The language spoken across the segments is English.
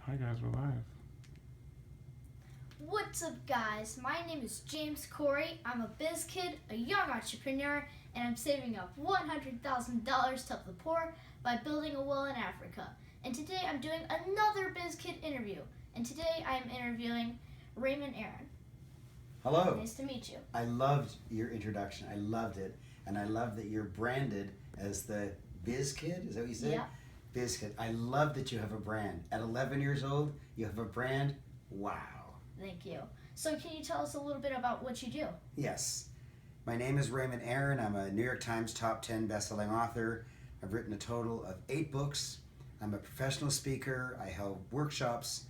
Hi guys, we're live. What's up, guys? My name is James Koorey. I'm a biz kid, a young entrepreneur, and I'm saving up $100,000 to help the poor by building a well in Africa. And today I'm doing another biz kid interview. And today I am interviewing Raymond Aaron. Hello. Nice to meet you. I loved your introduction. I loved it. And I love that you're branded as the Biz Kid. Is that what you said? Yeah. Biz Kid. I love that you have a brand. At 11 years old, you have a brand. Wow. Thank you. So can you tell us a little bit about what you do? Yes. My name is Raymond Aaron. I'm a New York Times top 10 best-selling author. I've written a total of 8 books. I'm a professional speaker. I held workshops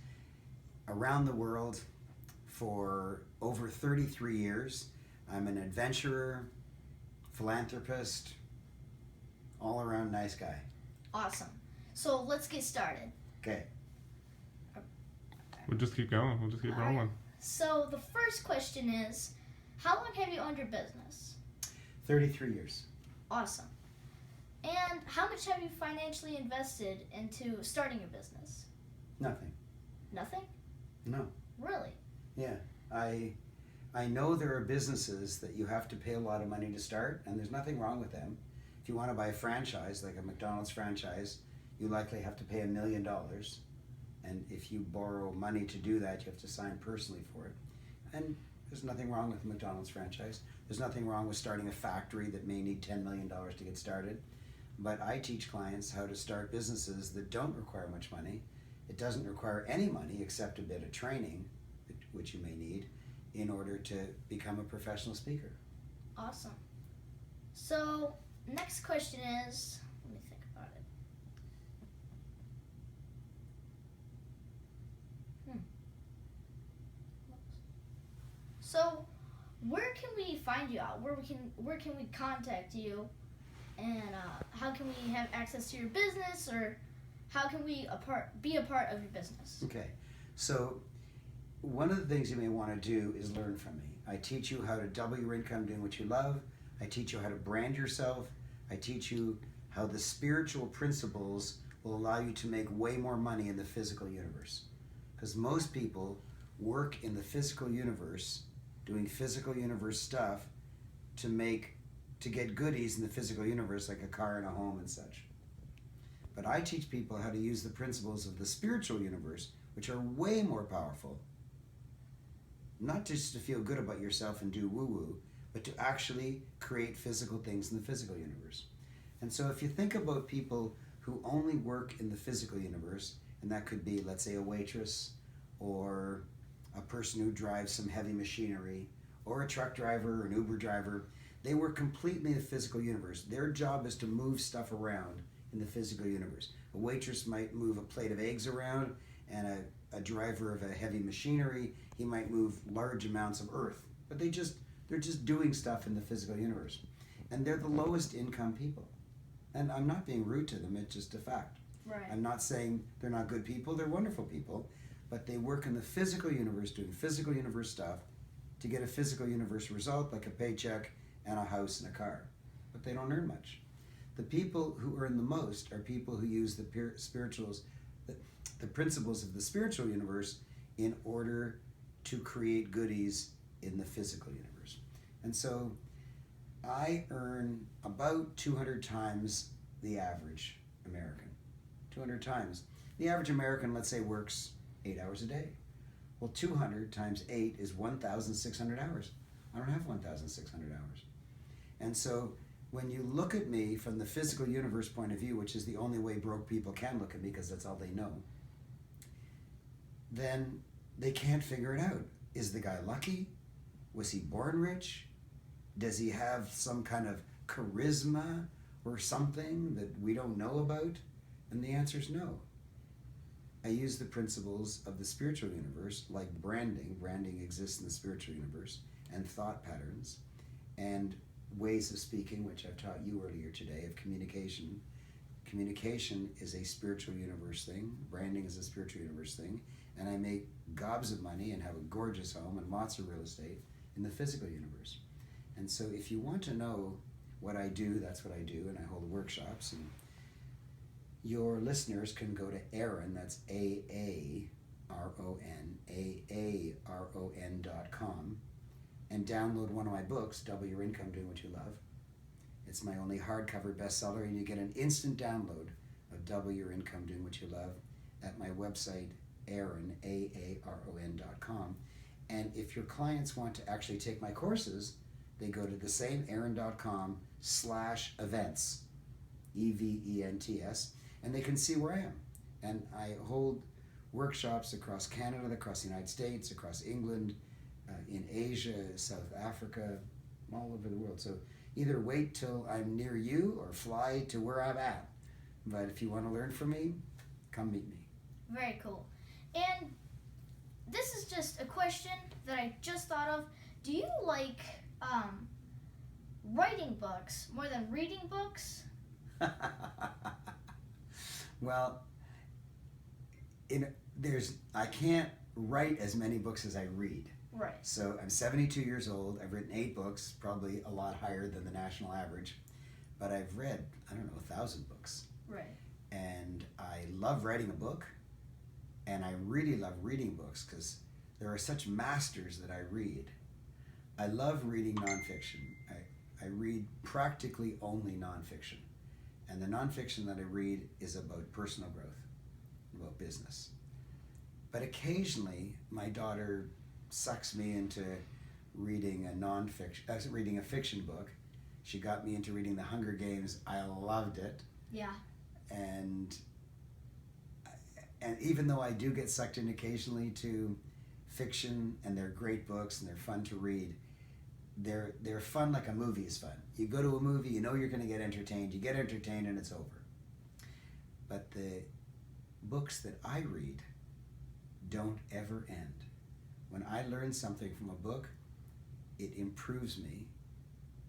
around the world for over 33 years. I'm an adventurer, philanthropist, all-around nice guy. Awesome. So let's get started. Okay. We'll just keep going. We'll just keep All right. rolling. So the first question is, how long have you owned your business? 33 years. Awesome. And how much have you financially invested into starting your business? Nothing. Nothing? No. Really? Yeah. I know there are businesses that you have to pay a lot of money to start, and there's nothing wrong with them. If you want to buy a franchise, like a McDonald's franchise, you likely have to pay $1 million. And if you borrow money to do that, you have to sign personally for it. And there's nothing wrong with a McDonald's franchise. There's nothing wrong with starting a factory that may need $10 million to get started. But I teach clients how to start businesses that don't require much money. It doesn't require any money except a bit of training, which you may need, in order to become a professional speaker. Awesome. So, next question is, let me think about it. So, where can we find you out? Where can we contact you? And how can we have access to your business, or how can we be a part of your business? Okay, so one of the things you may want to do is learn from me. I teach you how to double your income doing what you love. I teach you how to brand yourself. I teach you how the spiritual principles will allow you to make way more money in the physical universe. Because most people work in the physical universe, doing physical universe stuff to get goodies in the physical universe, like a car and a home and such. But I teach people how to use the principles of the spiritual universe, which are way more powerful, not just to feel good about yourself and do woo-woo, but to actually create physical things in the physical universe. And so if you think about people who only work in the physical universe, and that could be, let's say, a waitress, or a person who drives some heavy machinery, or a truck driver or an Uber driver, they work completely in the physical universe. Their job is to move stuff around in the physical universe. A waitress might move a plate of eggs around, and a driver of a heavy machinery, he might move large amounts of earth. But they're just doing stuff in the physical universe. And they're the lowest income people. And I'm not being rude to them, it's just a fact. Right. I'm not saying they're not good people, they're wonderful people, but they work in the physical universe doing physical universe stuff to get a physical universe result, like a paycheck and a house and a car. But they don't earn much. The people who earn the most are people who use the principles of the spiritual universe in order to create goodies in the physical universe. And so I earn about 200 times the average American. 200 times. The average American, let's say, works 8 hours a day. Well, 200 times 8 is 1,600 hours. I don't have 1,600 hours. And so when you look at me from the physical universe point of view, which is the only way broke people can look at me because that's all they know, then they can't figure it out. Is the guy lucky? Was he born rich? Does he have some kind of charisma or something that we don't know about? And the answer is no. I use the principles of the spiritual universe, like branding. Branding exists in the spiritual universe, and thought patterns, and ways of speaking, which I've taught you earlier today, of communication. Communication is a spiritual universe thing. Branding is a spiritual universe thing. And I make gobs of money and have a gorgeous home and lots of real estate in the physical universe. And so if you want to know what I do, that's what I do, and I hold workshops. And your listeners can go to Aaron, that's AARON.com, and download one of my books, Double Your Income Doing What You Love. It's my only hardcover bestseller, and you get an instant download of Double Your Income Doing What You Love at my website, Aaron, AARON.com. And if your clients want to actually take my courses, they go to the same aaron.com/events, EVENTS, and they can see where I am. And I hold workshops across Canada, across the United States, across England, in Asia, South Africa, all over the world. So either wait till I'm near you or fly to where I'm at. But if you want to learn from me, come meet me. Very cool. And this is just a question that I just thought of. Do you like writing books more than reading books? Well, I can't write as many books as I read. Right. So I'm 72 years old. I've written 8 books, probably a lot higher than the national average. But I've read, 1,000 books. Right. And I love writing a book, and I really love reading books because there are such masters that I read. I love reading nonfiction. I read practically only nonfiction. And the nonfiction that I read is about personal growth, about business. But occasionally, my daughter sucks me into reading a fiction book. She got me into reading The Hunger Games. I loved it. Yeah. And even though I do get sucked in occasionally to fiction, and they're great books and they're fun to read, they're fun like a movie is fun. You go to a movie, you know you're going to get entertained. You get entertained and it's over. But the books that I read don't ever end. When I learn something from a book, it improves me.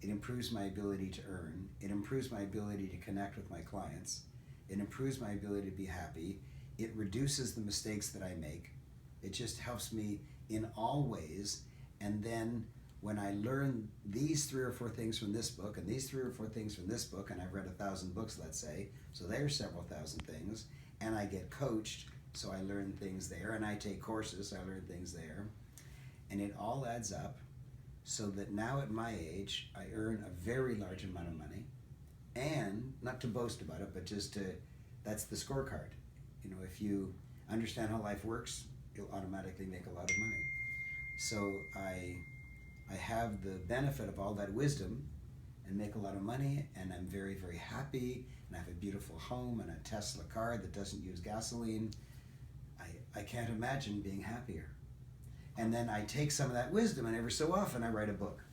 It improves my ability to earn. It improves my ability to connect with my clients. It improves my ability to be happy. It reduces the mistakes that I make. It just helps me in all ways. And then when I learn these 3 or 4 things from this book and these 3 or 4 things from this book, and I've read 1,000 books, let's say, so there's several thousand things, and I get coached, so I learn things there, and I take courses, so I learn things there, and it all adds up so that now at my age, I earn a very large amount of money, and not to boast about it, but just that's the scorecard. You know, if you understand how life works, you'll automatically make a lot of money. So I have the benefit of all that wisdom and make a lot of money, and I'm very, very happy, and I have a beautiful home and a Tesla car that doesn't use gasoline. I can't imagine being happier. And then I take some of that wisdom, and every so often I write a book.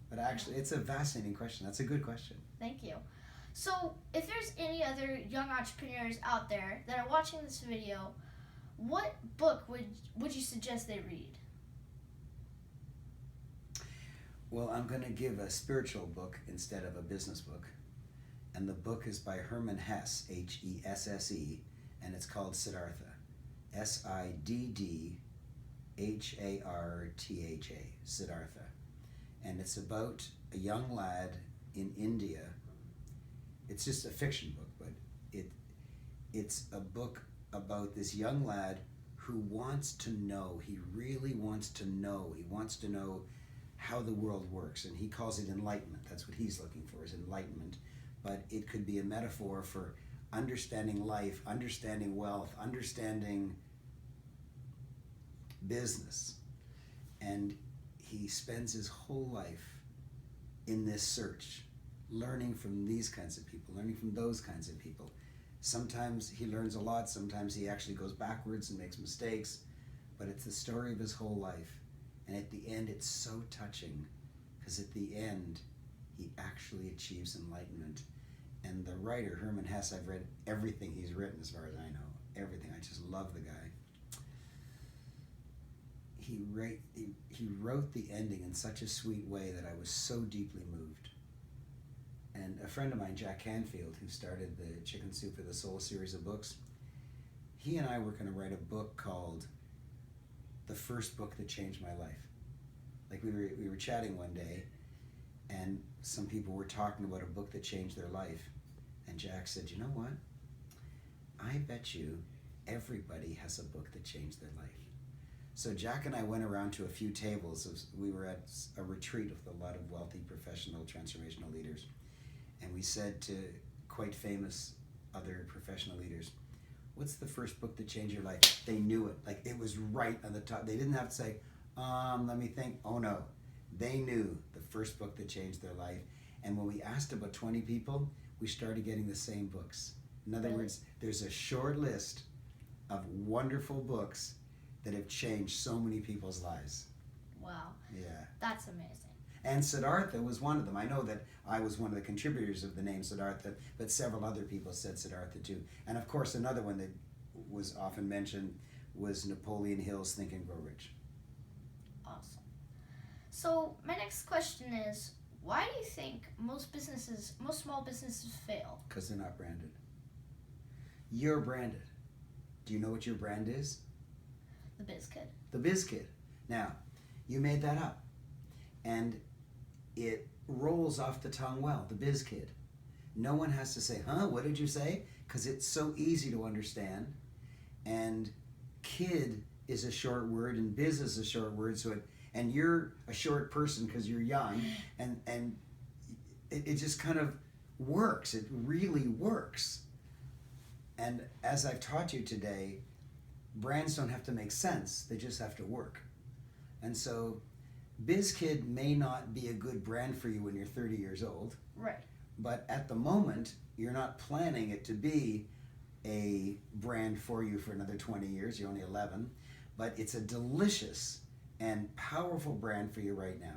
But actually, it's a fascinating question. That's a good question. Thank you. So, if there's any other young entrepreneurs out there that are watching this video, what book would you suggest they read? Well, I'm going to give a spiritual book instead of a business book. And the book is by Hermann Hesse, Hesse, and it's called Siddhartha. Siddhartha, Siddhartha. And it's about a young lad in India. It's just a fiction book, but it's a book about this young lad who wants to know. He really wants to know. He wants to know how the world works, and he calls it enlightenment. That's what he's looking for, is enlightenment. But it could be a metaphor for understanding life, understanding wealth, understanding business. And he spends his whole life in this search, learning from these kinds of people, learning from those kinds of people. Sometimes he learns a lot, sometimes he actually goes backwards and makes mistakes, but it's the story of his whole life. And at the end, it's so touching, because at the end, he actually achieves enlightenment. And the writer, Hermann Hesse, I've read everything he's written as far as I know. Everything. I just love the guy. He wrote the ending in such a sweet way that I was so deeply moved. And a friend of mine, Jack Canfield, who started the Chicken Soup for the Soul series of books, he and I were going to write a book called The First Book That Changed My Life. Like we were chatting one day, and some people were talking about a book that changed their life. And Jack said, you know what? I bet you everybody has a book that changed their life. So Jack and I went around to a few tables. We were at a retreat with a lot of wealthy professional transformational leaders. And we said to quite famous other professional leaders, what's the first book that changed your life? They knew it. Like, it was right on the top. They didn't have to say, let me think. Oh no. They knew the first book that changed their life. And when we asked about 20 people, we started getting the same books. In other words, there's a short list of wonderful books that have changed so many people's lives. Wow. Yeah. That's amazing. And Siddhartha was one of them. I know that I was one of the contributors of the name Siddhartha, but several other people said Siddhartha too. And of course, another one that was often mentioned was Napoleon Hill's Think and Grow Rich. Awesome. So my next question is, why do you think most small businesses fail? Because they're not branded. You're branded. Do you know what your brand is? The Biz Kid. The Biz Kid. Now, you made that up. And it rolls off the tongue well, the Biz Kid. No one has to say, what did you say? Because it's so easy to understand. And kid is a short word, and biz is a short word, and you're a short person because you're young, and it just kind of works. It really works. And as I've taught you today, brands don't have to make sense, they just have to work. And so BizKid may not be a good brand for you when you're 30 years old. Right. But at the moment, you're not planning it to be a brand for you for another 20 years. You're only 11. But it's a delicious and powerful brand for you right now.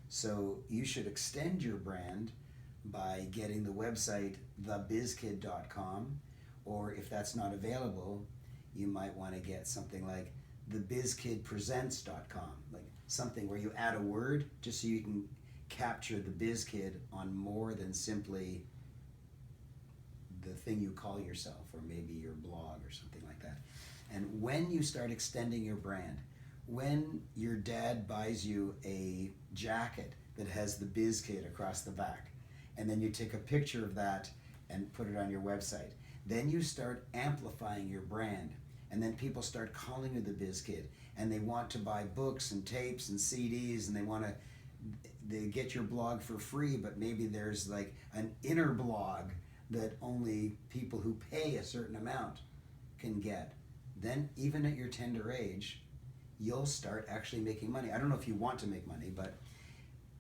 So you should extend your brand by getting the website thebizkid.com, or if that's not available, you might want to get something like thebizkidpresents.com, like something where you add a word just so you can capture the BizKid on more than simply the thing you call yourself, or maybe your blog or something like that. And when you start extending your brand, when your dad buys you a jacket that has the BizKid across the back, and then you take a picture of that and put it on your website, then you start amplifying your brand. And then people start calling you the BizKid, and they want to buy books and tapes and CDs, and they get your blog for free, but maybe there's like an inner blog that only people who pay a certain amount can get. Then even at your tender age, you'll start actually making money. I don't know if you want to make money, but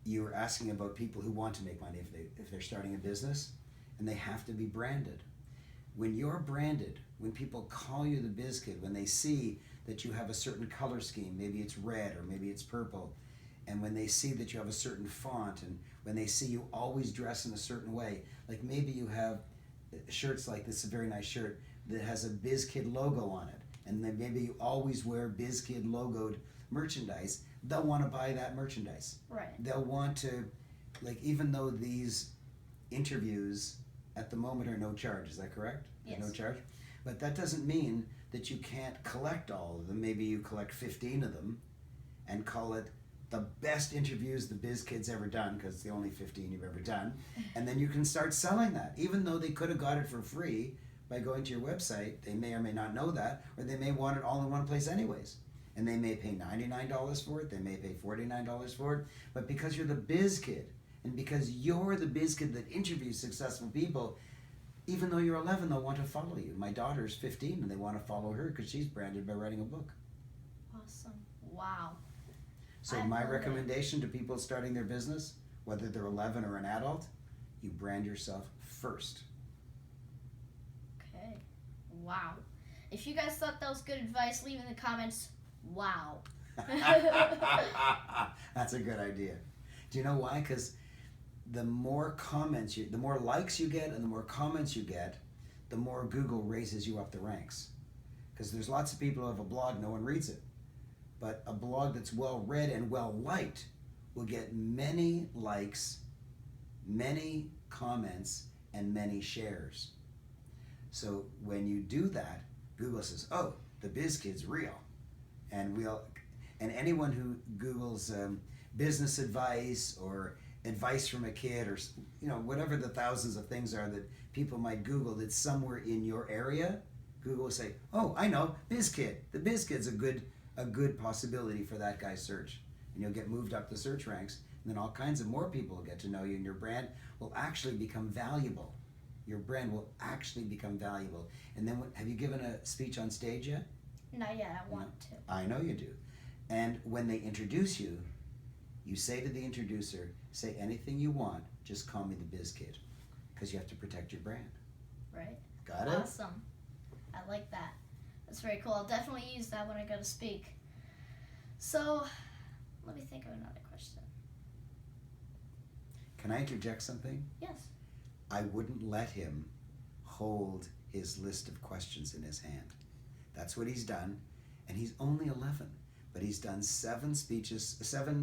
you were asking about people who want to make money if they're starting a business, and they have to be branded. When you're branded, when people call you the BizKid, when they see that you have a certain color scheme, maybe it's red or maybe it's purple, and when they see that you have a certain font, and when they see you always dress in a certain way, like maybe you have shirts like this, a very nice shirt that has a BizKid logo on it, and then maybe you always wear BizKid logoed merchandise, they'll want to buy that merchandise. Right. They'll want to, like, even though these interviews at the moment are no charge, is that correct? Yes. No charge? But that doesn't mean that you can't collect all of them. Maybe you collect 15 of them and call it the best interviews the BizKid's ever done, because it's the only 15 you've ever done. And then you can start selling that. Even though they could have got it for free by going to your website, they may or may not know that, or they may want it all in one place anyways. And they may pay $99 for it, they may pay $49 for it, but because you're the BizKid, and because you're the BizKid that interviews successful people, even though you're 11, they'll want to follow you. My daughter's 15, and they want to follow her because she's branded by writing a book. Awesome. Wow. So I my love it. recommendation to people starting their business, whether they're 11 or an adult, you brand yourself first. Okay. Wow. If you guys thought that was good advice, leave in the comments, wow. That's a good idea. Do you know why? Because the more comments the more likes you get and the more comments you get, the more Google raises you up the ranks. Because there's lots of people who have a blog, no one reads it. But a blog that's well read and well liked will get many likes, many comments, and many shares. So when you do that, Google says, oh, the BizKid's real. And anyone who Googles business advice or advice from a kid, or whatever the thousands of things are that people might Google that's somewhere in your area, Google will say, "Oh, I know, BizKid. The BizKid's a good possibility for that guy's search," and you'll get moved up the search ranks, and then all kinds of more people will get to know you, and your brand will actually become valuable. Your brand will actually become valuable. And then, have you given a speech on stage yet? Not yet. I want to. I know you do. And when they introduce you, you say to the introducer, "Say anything you want, just call me the Biz Kid," because you have to protect your brand. Right. Got it? Awesome. I like that. That's very cool. I'll definitely use that when I go to speak. So, let me think of another question. Can I interject something? Yes. I wouldn't let him hold his list of questions in his hand. That's what he's done, and he's only 11. But he's done 7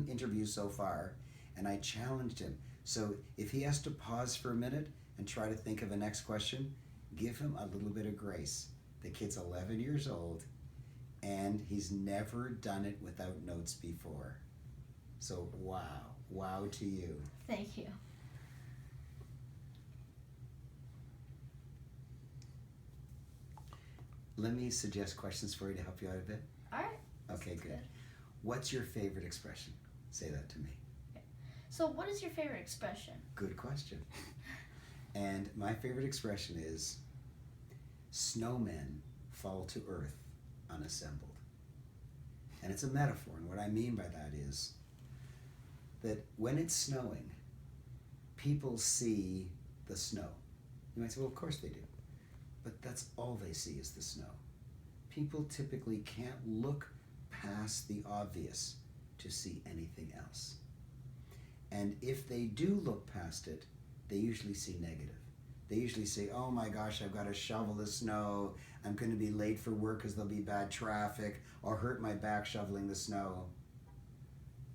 interviews so far, and I challenged him. So if he has to pause for a minute and try to think of a next question, give him a little bit of grace. The kid's 11 years old, and he's never done it without notes before. So wow to you. Thank you. Let me suggest questions for you to help you out a bit. All right. Okay, good. What's your favorite expression? Say that to me. So, what is your favorite expression? Good question. And my favorite expression is, "Snowmen fall to earth unassembled." And it's a metaphor, and what I mean by that is that when it's snowing, people see the snow. You might say, well, of course they do. But that's all they see is the snow. People typically can't look past the obvious to see anything else. And if they do look past it, they usually see negative. They usually say, "Oh my gosh, I've got to shovel the snow. I'm going to be late for work because there'll be bad traffic. I'll hurt my back shoveling the snow."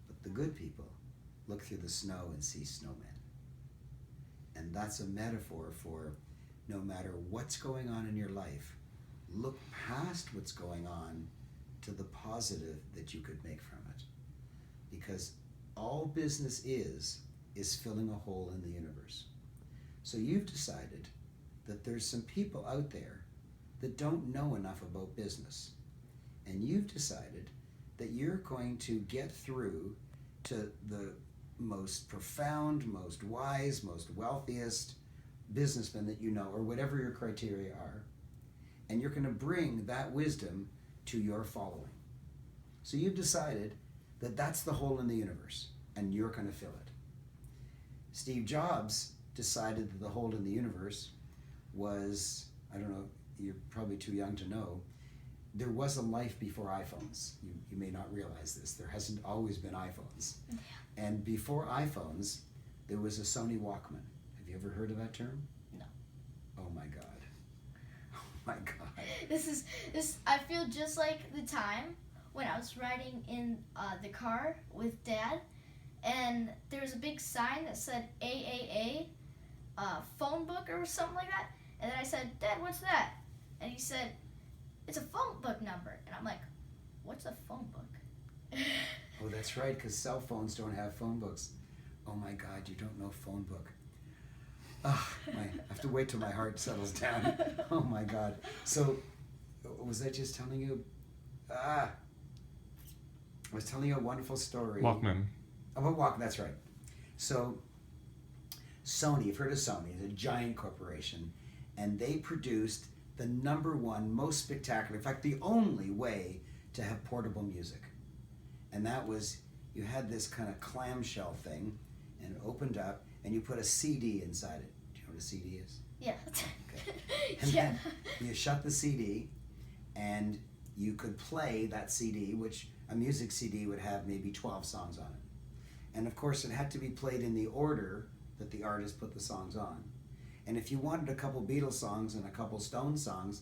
But the good people look through the snow and see snowmen. And that's a metaphor for no matter what's going on in your life, look past what's going on to the positive that you could make from it. Because all business is filling a hole in the universe. So you've decided that there's some people out there that don't know enough about business. And you've decided that you're going to get through to the most profound, most wise, most wealthiest businessmen that you know, or whatever your criteria are, and you're going to bring that wisdom to your following. So you've decided that that's the hole in the universe, and you're going to fill it. Steve Jobs decided that the hole in the universe was, I don't know, you're probably too young to know, there was a life before iPhones. You may not realize this. There hasn't always been iPhones. Yeah. And before iPhones, there was a Sony Walkman. Have you ever heard of that term? No. Oh my God. Oh my God. This I feel just like the time when I was riding in the car with Dad, and there was a big sign that said AAA, phone book or something like that. And then I said, "Dad, what's that?" And he said, "It's a phone book number." And I'm like, "What's a phone book?" Oh, that's right, because cell phones don't have phone books. Oh my God, you don't know phone book. I have to wait till my heart settles down. Oh my God. So, was I just telling you? I was telling you a wonderful story. Walkman. About Walkman, that's right. So, Sony, you've heard of Sony, it's a giant corporation, and they produced the #1 most spectacular, in fact, the only way to have portable music. And that was, you had this kind of clamshell thing, and it opened up, and you put a CD inside it. Do you know what a CD is? Yeah. Okay. And Yeah. then you shut the CD, and you could play that CD, which a music CD would have maybe 12 songs on it. And of course, it had to be played in the order that the artist put the songs on. And if you wanted a couple Beatles songs and a couple Stones songs,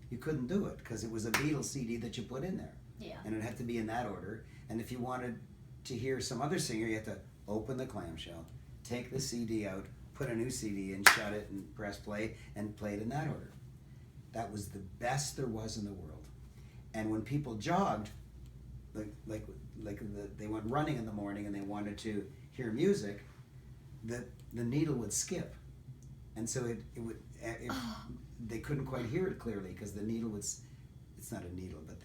you couldn't do it because it was a Beatles CD that you put in there. Yeah. And it had to be in that order. And if you wanted to hear some other singer, you had to open the clamshell, take the CD out, put a new CD in, shut it, and press play, and play it in that order. That was the best there was in the world. And when people jogged, they went running in the morning and they wanted to hear music, the needle would skip, and so they couldn't quite hear it clearly because the needle would. It's not a needle, but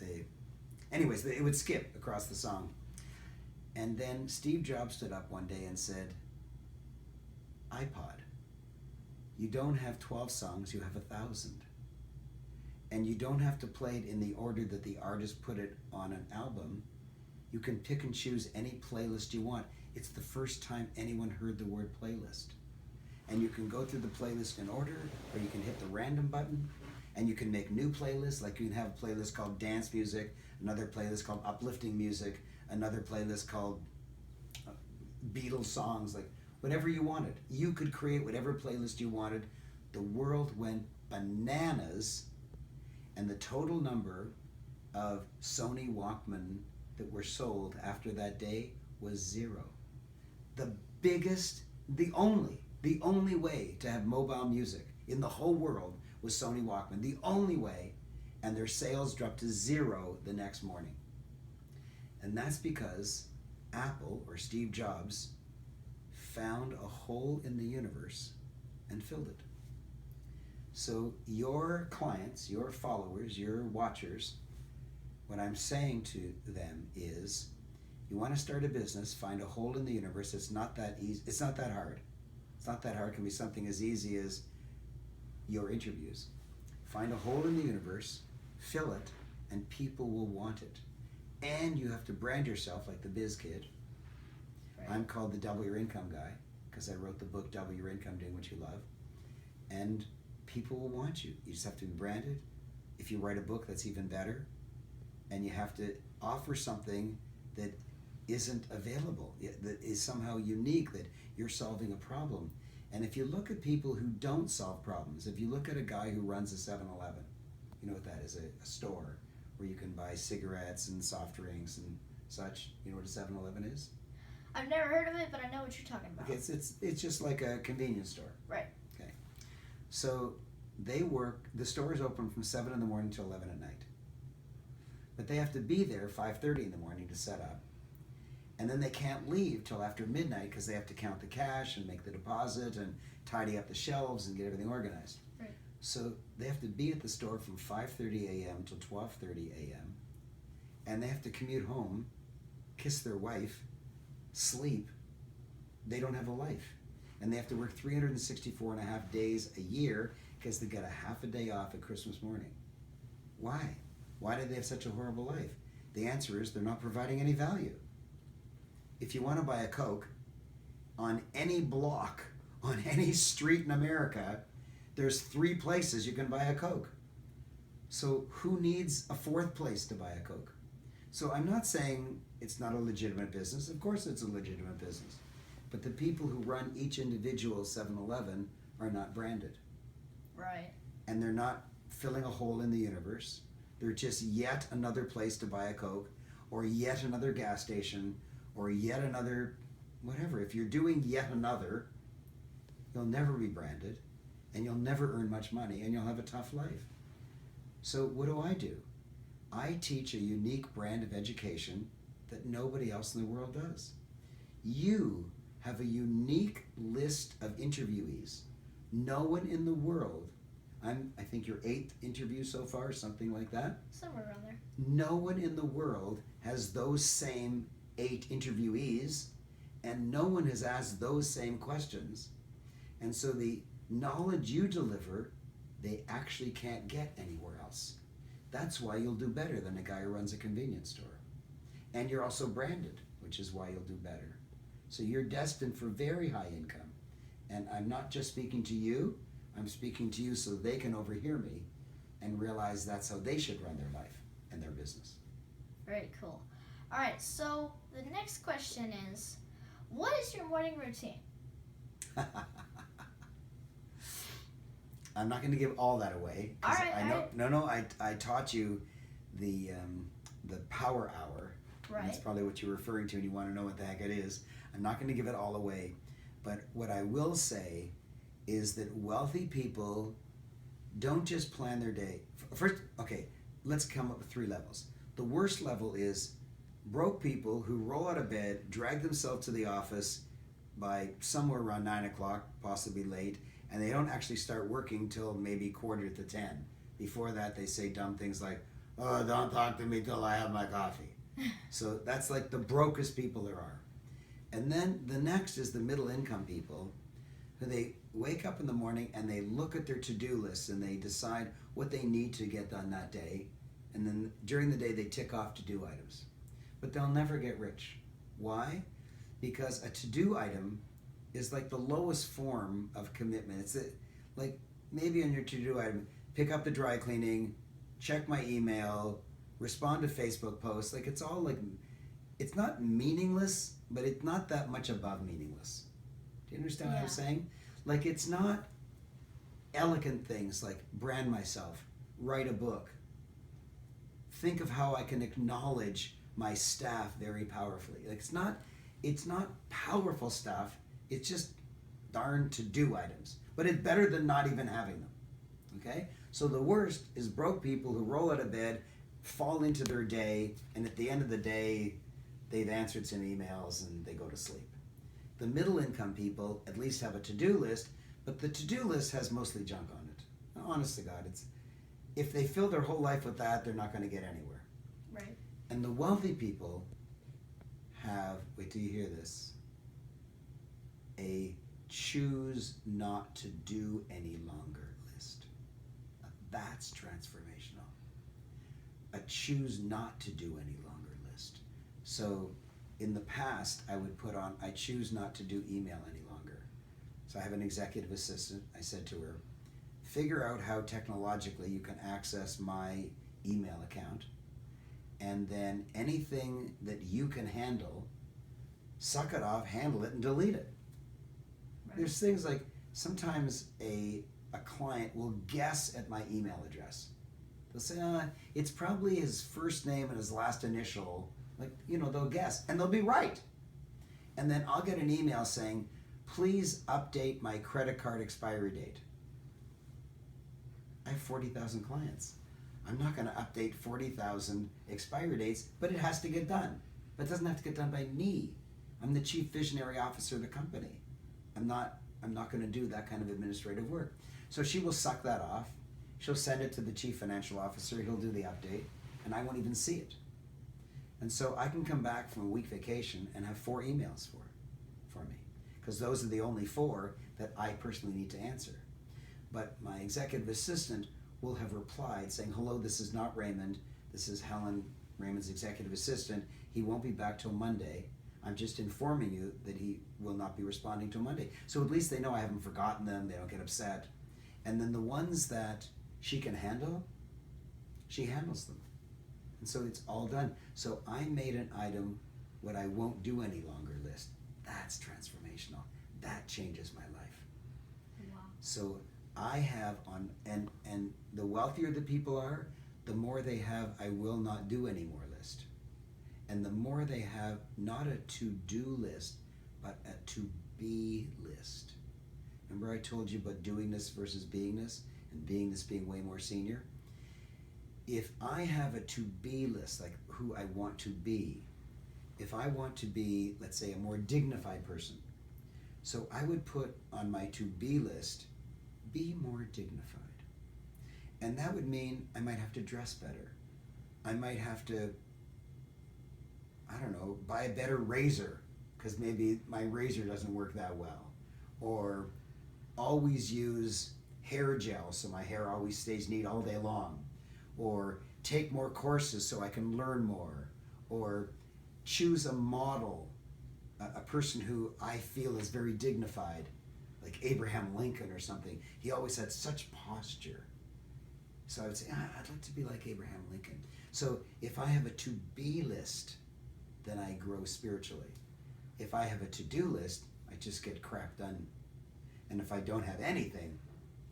anyways, it would skip across the song. And then Steve Jobs stood up one day and said, iPod, you don't have 12 songs, you have 1,000. And you don't have to play it in the order that the artist put it on an album. You can pick and choose any playlist you want. It's the first time anyone heard the word playlist. And you can go through the playlist in order, or you can hit the random button, and you can make new playlists. Like you can have a playlist called dance music, another playlist called uplifting music, another playlist called Beatles songs, like whatever you wanted. You could create whatever playlist you wanted. The world went bananas, and the total number of Sony Walkman that were sold after that day was 0. The only way to have mobile music in the whole world was Sony Walkman. The only way, and their sales dropped to 0 the next morning. And that's because Apple, or Steve Jobs, found a hole in the universe and filled it. So your clients, your followers, your watchers, what I'm saying to them is, you want to start a business, find a hole in the universe. It's not that easy. It's not that hard. It's not that hard. It can be something as easy as your interviews. Find a hole in the universe, fill it, and people will want it. And you have to brand yourself like the biz kid. Right. I'm called the Double Your Income guy because I wrote the book Double Your Income Doing What You Love. And people will want you. You just have to be branded. If you write a book, that's even better. And you have to offer something that isn't available, that is somehow unique, that you're solving a problem. And if you look at people who don't solve problems, if you look at a guy who runs a 7-Eleven, you know what that is, a store where you can buy cigarettes and soft drinks and such. You know what a 7-Eleven is? I've never heard of it, but I know what you're talking about. Okay, it's just like a convenience store. Right. Okay. So the store is open from 7 in the morning till 11 at night. But they have to be there 5:30 in the morning to set up. And then they can't leave till after midnight because they have to count the cash and make the deposit and tidy up the shelves and get everything organized. Right. So they have to be at the store from 5:30 a.m. till 12:30 a.m. And they have to commute home, kiss their wife, sleep. They don't have a life. And they have to work 364 and a half days a year because they get a half a day off at Christmas morning. Why? Why do they have such a horrible life? The answer is they're not providing any value. If you want to buy a Coke, on any block, on any street in America, there's 3 places you can buy a Coke. So who needs a 4th place to buy a Coke? So I'm not saying it's not a legitimate business. Of course it's a legitimate business. But the people who run each individual 7-Eleven are not branded. Right. And they're not filling a hole in the universe. They're just yet another place to buy a Coke, or yet another gas station, or yet another whatever. If you're doing yet another, you'll never be branded, and you'll never earn much money, and you'll have a tough life. So what do? I teach a unique brand of education that nobody else in the world does. You have a unique list of interviewees. No one in the world, I think your 8th interview so far, something like that. Somewhere around there. No one in the world has those same 8 interviewees, and no one has asked those same questions. And so the knowledge you deliver, they actually can't get anywhere else. That's why you'll do better than a guy who runs a convenience store. And you're also branded, which is why you'll do better. So you're destined for very high income. And I'm not just speaking to you, I'm speaking to you so they can overhear me and realize that's how they should run their life and their business. Very cool. All right, so the next question is, what is your morning routine? I'm not going to give all that away. All right, I know. I taught you the power hour. Right. That's probably what you're referring to, and you want to know what the heck it is. I'm not going to give it all away, but what I will say is that wealthy people don't just plan their day. First, okay, let's come up with 3 levels. The worst level is broke people who roll out of bed, drag themselves to the office, by somewhere around 9 o'clock, possibly late, and they don't actually start working till maybe 9:45. Before that, they say dumb things like, "Oh, don't talk to me till I have my coffee." So that's like the brokest people there are. And then the next is the middle income people, who they wake up in the morning and they look at their to-do list and they decide what they need to get done that day. And then during the day, they tick off to-do items. But they'll never get rich. Why? Because a to-do item is like the lowest form of commitment. It's like maybe on your to-do item, pick up the dry cleaning, check my email, respond to Facebook posts. Like it's all like, it's not meaningless, but it's not that much above meaningless. Do you understand what I'm saying? Like it's not elegant things like brand myself, write a book, think of how I can acknowledge my staff very powerfully. Like it's not powerful stuff. It's just darn to-do items. But it's better than not even having them. Okay? So the worst is broke people who roll out of bed, fall into their day, and at the end of the day, they've answered some emails and they go to sleep. The middle income people at least have a to-do list, but the to-do list has mostly junk on it. Honest to God, if they fill their whole life with that, they're not going to get anywhere. Right. And the wealthy people have, wait till you hear this, a choose not to do any longer list. Now, that's transformational. A choose not to do any longer list. So in the past, I would put on, I choose not to do email any longer. So I have an executive assistant. I said to her, figure out how technologically you can access my email account, and then anything that you can handle, suck it off, handle it, and delete it. Right. There's things like sometimes a client will guess at my email address. They'll say, it's probably his first name and his last initial. Like, they'll guess, and they'll be right. And then I'll get an email saying, please update my credit card expiry date. I have 40,000 clients. I'm not going to update 40,000 expiry dates, but it has to get done. But it doesn't have to get done by me. I'm the chief visionary officer of the company. I'm not going to do that kind of administrative work. So she will suck that off. She'll send it to the chief financial officer. He'll do the update, and I won't even see it. And so I can come back from a week vacation and have 4 emails for me, because those are the only 4 that I personally need to answer. But my executive assistant will have replied saying, hello, this is not Raymond. This is Helen, Raymond's executive assistant. He won't be back till Monday. I'm just informing you that he will not be responding till Monday. So at least they know I haven't forgotten them. They don't get upset. And then the ones that she can handle, she handles them. And so it's all done. So I made an item, what I won't do any longer list. That's transformational. That changes my life. Wow. So I have and the wealthier the people are, the more they have I will not do anymore list. And the more they have not a to-do list, but a to-be list. Remember I told you about doing this versus beingness, and beingness being way more senior? If I have a to-be list, like who I want to be, if I want to be, let's say, a more dignified person, so I would put on my to-be list, be more dignified. And that would mean I might have to dress better. I might have to, buy a better razor, because maybe my razor doesn't work that well. Or always use hair gel so my hair always stays neat all day long. Or take more courses so I can learn more. Or choose a model, a person who I feel is very dignified, like Abraham Lincoln or something. He always had such posture. So I would say, I'd like to be like Abraham Lincoln. So if I have a to-be list, then I grow spiritually. If I have a to-do list, I just get crap done. And if I don't have anything,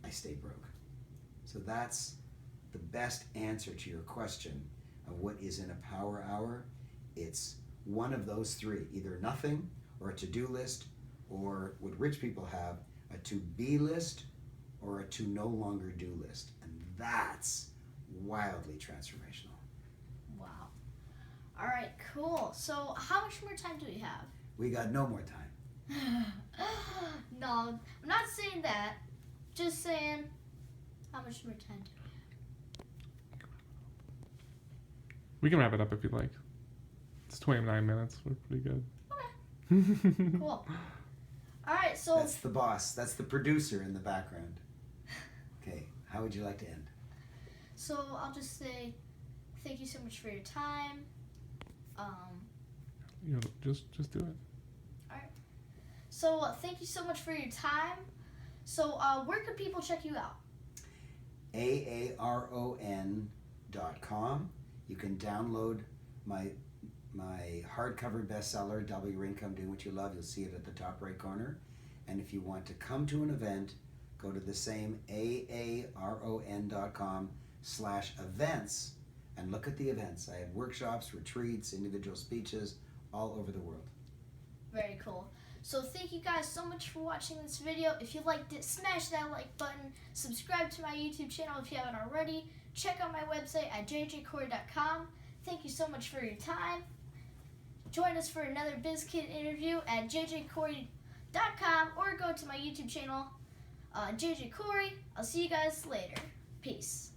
I stay broke. So that's the best answer to your question of what is in a power hour. It's one of those 3, either nothing, or a to-do list, or what rich people have, a to-be list, or a to-no-longer-do list. And that's wildly transformational. Wow. All right, cool. So how much more time do we have? We got no more time. No, I'm not saying that. Just saying, how much more time do We can wrap it up if you'd like. It's 29 minutes. We're pretty good. we have? Cool. All right, so That's the boss. That's the producer in the background. Okay, how would you like to end? So I'll just say, thank you so much for your time. You know, just do it. So thank you so much for your time. So where can people check you out? AARON.com. You can download my hardcover bestseller, Double Your Income Doing What You Love. You'll see it at the top right corner. And if you want to come to an event, go to the same AARON.com/events and look at the events. I have workshops, retreats, individual speeches all over the world. Very cool. So thank you guys so much for watching this video. If you liked it, smash that like button. Subscribe to my YouTube channel if you haven't already. Check out my website at jjkoorey.com. Thank you so much for your time. Join us for another BizKid interview at jjkoorey.com or go to my YouTube channel, JJ Koorey. I'll see you guys later. Peace.